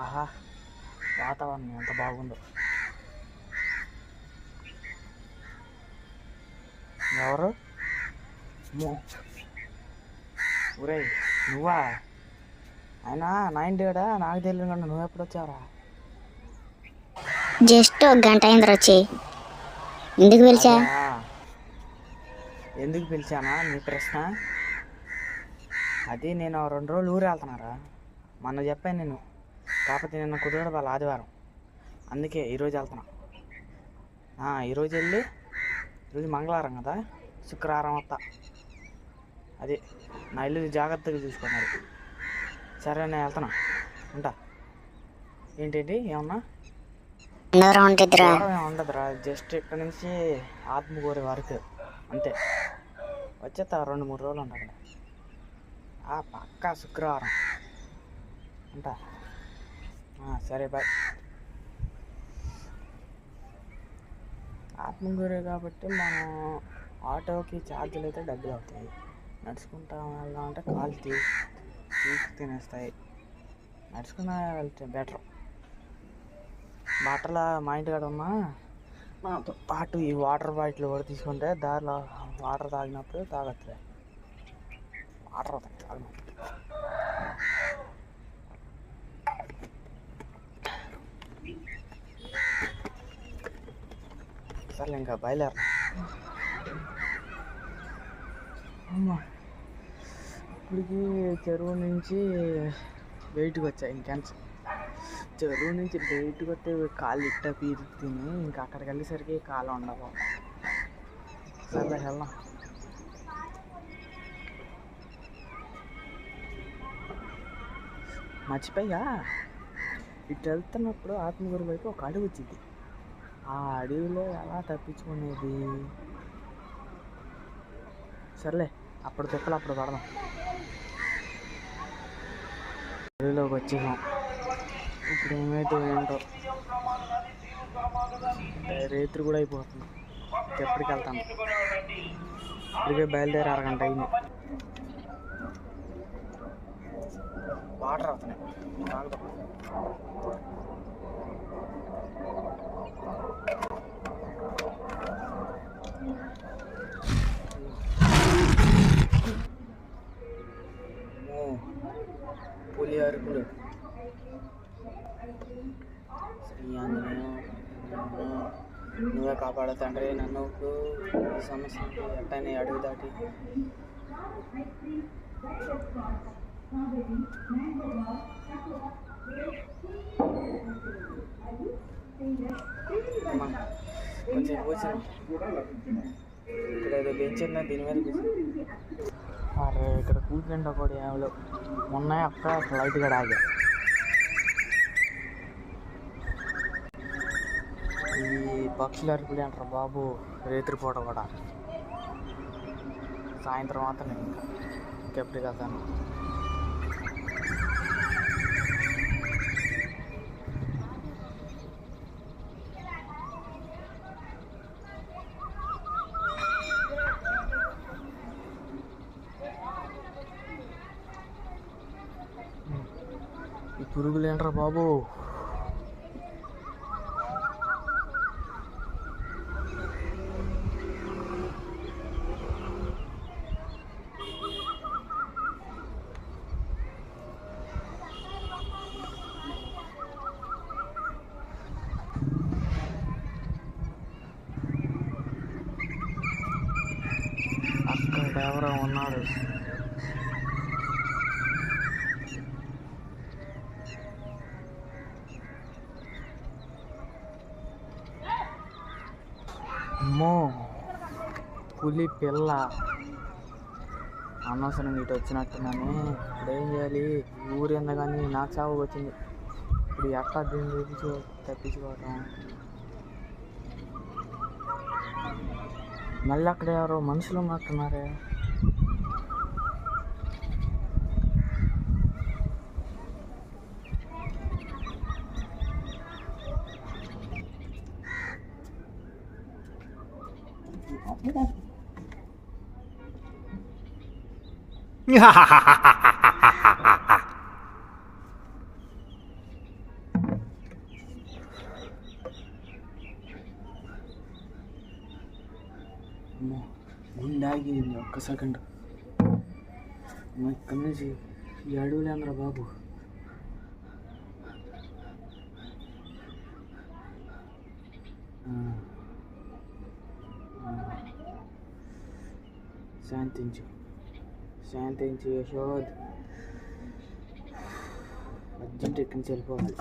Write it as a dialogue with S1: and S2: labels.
S1: ఆహా, వాతావరణం ఎంత బాగుందో. ఎవరు? ఒరే నువ్వా? అయినా 9 నాకు తెలియదు కానీ నువ్వు ఎప్పుడు వచ్చావరా?
S2: జస్ట్ ఒక గంట అయింది వచ్చి. ఎందుకు పిలిచా?
S1: ఎందుకు పిలిచానా నీ ప్రశ్న? అది నేను 2 రోజులు ఊరు వెళ్తున్నారా, మొన్న చెప్పాను నేను. కాకపోతే నిన్న కుదరదు, వాళ్ళ ఆదివారం, అందుకే ఈరోజు వెళ్తున్నా. ఈరోజు వెళ్ళి, ఈరోజు మంగళవారం కదా, శుక్రవారం వస్తా. అది నా ఇల్లు జాగ్రత్తగా చూసుకున్నారు. సరే నేను వెళ్తున్నా, ఉంటా. ఏంటండి ఏమన్నా? ఉండదురా, జస్ట్ ఇక్కడ నుంచి ఆత్మకూరు వరకు అంతే. వచ్చేస్తా 2-3 రోజులు ఉంటా అక్కడ. పక్కా శుక్రవారం ఉంటా. సరే బాయ్. ఆత్మకూరే కాబట్టి మనం ఆటోకి ఛార్జీలు అయితే డబ్బులు అవుతాయి. నడుచుకుంటా వెళ్దామంటే కాలు తీసి తినేస్తాయి. నడుచుకున్నా వెళ్తే బెటర్. బట్టల మా ఇంటికాడ ఉన్నా నాతో పాటు ఈ వాటర్ బాటిల్ కూడా తీసుకుంటే దారిలో వాటర్ తాగినప్పుడు తాగొచ్చులే. వాటర్ తాగను. సరే ఇంకా బయలుదేరా. అమ్మా, ఇప్పటికి చెరువు నుంచి బయటకు వచ్చా. ఇంకెంత చెరువు నుంచి బయటకు వస్తే కాళ్ళు ఇట్ట పీరి తిని ఇంకా అక్కడికి వెళ్ళేసరికి కాలు ఉండవు. సరే వెళ్దాం. మర్చిపోయా, ఇటు వెళ్తున్నప్పుడు ఆత్మకూరు వైపు ఒక అడవి వచ్చింది. ఆ అడవిలో ఎలా తప్పించుకునేది? సర్లే, అప్పుడు తిప్పలు అప్పుడు పడదాం. అడవిలోకి వచ్చేసాం. ఇప్పుడు ఏమైతే ఏంటో, రేత్రి కూడా అయిపోతుంది. ఎప్పటికి వెళ్తాను? ఇప్పటికే బయలుదేరి 1 గంట అయింది. వాటర్ అవుతున్నాయి, తాగుతాం. పులి అరుపులు. శ్రీ ఆంజనేయ, నువ్వే కాపాడు తండ్రి నన్ను ఈ సమస్య ఎట్టని అడుగు దాటి. కొంచెం కూర్చొని ఇక్కడ ఏదో బెంచ్ ఉన్నా, దీని మీద కూర్చొని. అరే ఇక్కడ కూర్చుంటే కూడా ఏమో మొన్న అక్కడ లైట్ కూడా ఆగా. ఈ పక్షులు అరుపులు అంటారు బాబు, రేత్రిపూట కూడా. సాయంత్రం మాత్రం ఇంకెప్పటికి వెళ్తాను. ఈ పురుగులు ఏంట్రా బాబు? అక్కడ ఎవరో ఉన్నారు. అమ్మో, పులి పిల్ల. అనవసరం ఇటు వచ్చినట్టున్నాను. ఇప్పుడు ఏం చేయాలి? ఊరు ఎందుకని నాకు చావు వచ్చింది. ఇప్పుడు ఎట్లా దీన్ని తప్పించుకోవటం? మళ్ళీ అక్కడ ఎవరో మనుషులు ఉన్నట్టున్నారే. లాగింది ఒక్క సెకండ్. ఇక్కడి నుంచి ఈ అడవులేంద్రా బాబు. శాంతించు శాంతించు యశోద్. అర్జెంట్ ఇక్కడి నుంచి వెళ్ళిపోవాలి.